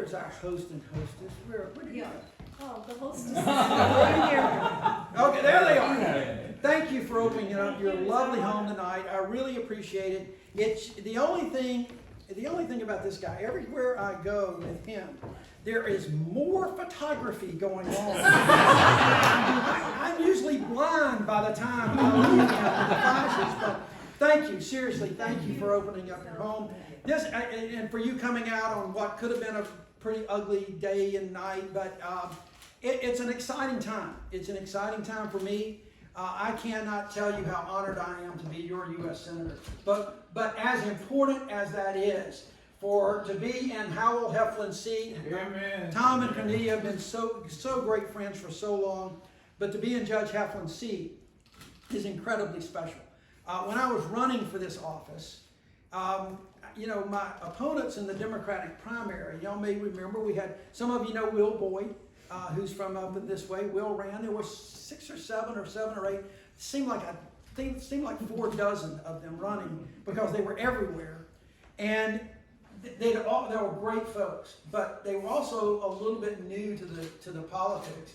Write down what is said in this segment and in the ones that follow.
Where's our host and hostess? Where did you go? Oh, the hostess is right here. Okay, there they are. Thank you for opening up your lovely home tonight. I really appreciate it. It's the only thing about this guy, everywhere I go with him, there is more photography going on. I'm usually blind by the time I leave him with the flashes, but thank you, seriously, thank you for opening up your home. This, and for you coming out on what could have been a pretty ugly day and night, but it's an exciting time. It's an exciting time for me. I cannot tell you how honored I am to be your U.S. Senator. But as important as that is, to be in Howell Heflin's seat, Amen. Tom and Cornelia have been so great friends for so long, but to be in Judge Heflin's seat is incredibly special. When I was running for this office, my opponents in the Democratic primary, y'all may remember, we had, some of you know Will Boyd, who's from up this way. Will ran. There were 6 or 7 or 8. It seemed like 4 dozen of them running because they were everywhere, and they were great folks. But they were also a little bit new to the politics,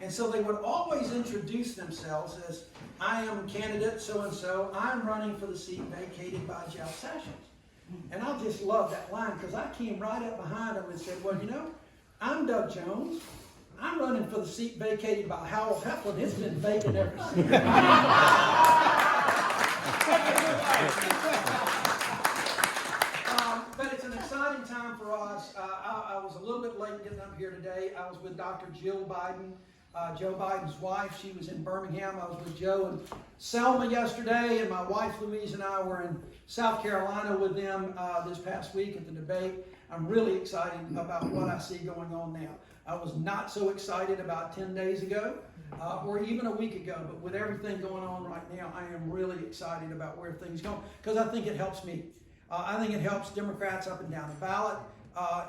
and so they would always introduce themselves as, "I am candidate so and so. I'm running for the seat vacated by Jeff Sessions." And I just love that line because I came right up behind them and said, "Well, I'm Doug Jones. I'm running for the seat vacated by Howell Heflin. It's been vacant ever since." But it's an exciting time for us. I was a little bit late getting up here today. I was with Dr. Jill Biden, Joe Biden's wife. She was in Birmingham. I was with Joe and Selma yesterday, and my wife Louise and I were in South Carolina with them this past week at the debate. I'm really excited about what I see going on now. I was not so excited about 10 days ago or even a week ago, but with everything going on right now, I am really excited about where things go because I think it helps me. I think it helps Democrats up and down the ballot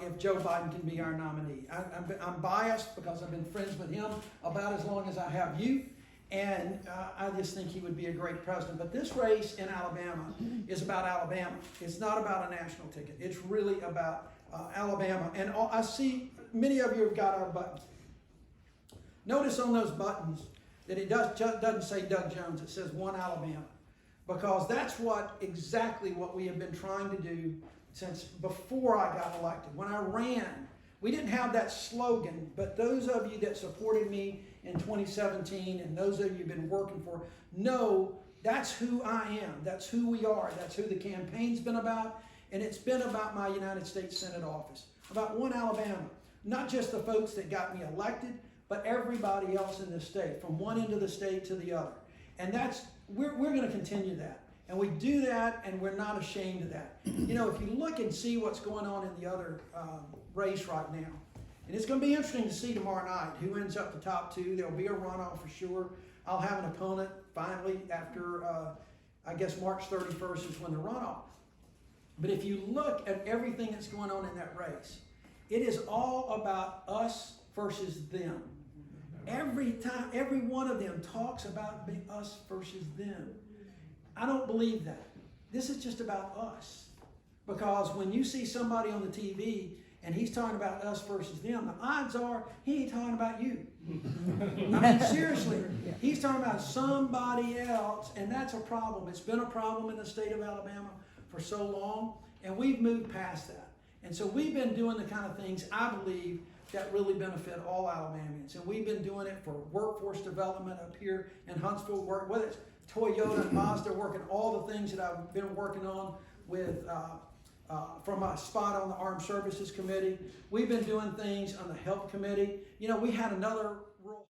if Joe Biden can be our nominee. I'm biased because I've been friends with him about as long as I have you, and I just think he would be a great president. But this race in Alabama is about Alabama. It's not about a national ticket. It's really about Alabama. And I see many of you have got our buttons. Notice on those buttons that it doesn't say Doug Jones. It says One Alabama. Because that's exactly what we have been trying to do since before I got elected. When I ran, we didn't have that slogan, but those of you that supported me in 2017 and those of you who've been working for know that's who I am. That's who we are. That's who the campaign's been about. And it's been about my United States Senate office, about One Alabama. Not just the folks that got me elected, but everybody else in the state, from one end of the state to the other. And we're going to continue that. And we do that, and we're not ashamed of that. If you look and see what's going on in the other race right now, and it's going to be interesting to see tomorrow night who ends up the top 2. There'll be a runoff for sure. I'll have an opponent finally after, I guess, March 31st is when the runoff. But if you look at everything that's going on in that race, it is all about us versus them. Every time, every one of them talks about us versus them. I don't believe that. This is just about us. Because when you see somebody on the TV and he's talking about us versus them, the odds are he ain't talking about you. I mean, seriously, he's talking about somebody else, and that's a problem. It's been a problem in the state of Alabama for so long, and we've moved past that. And so we've been doing the kind of things, I believe, that really benefit all Alabamians. And we've been doing it for workforce development up here in Huntsville, whether it's Toyota and Mazda, working all the things that I've been working on with from my spot on the Armed Services Committee. We've been doing things on the Health Committee. We had another role.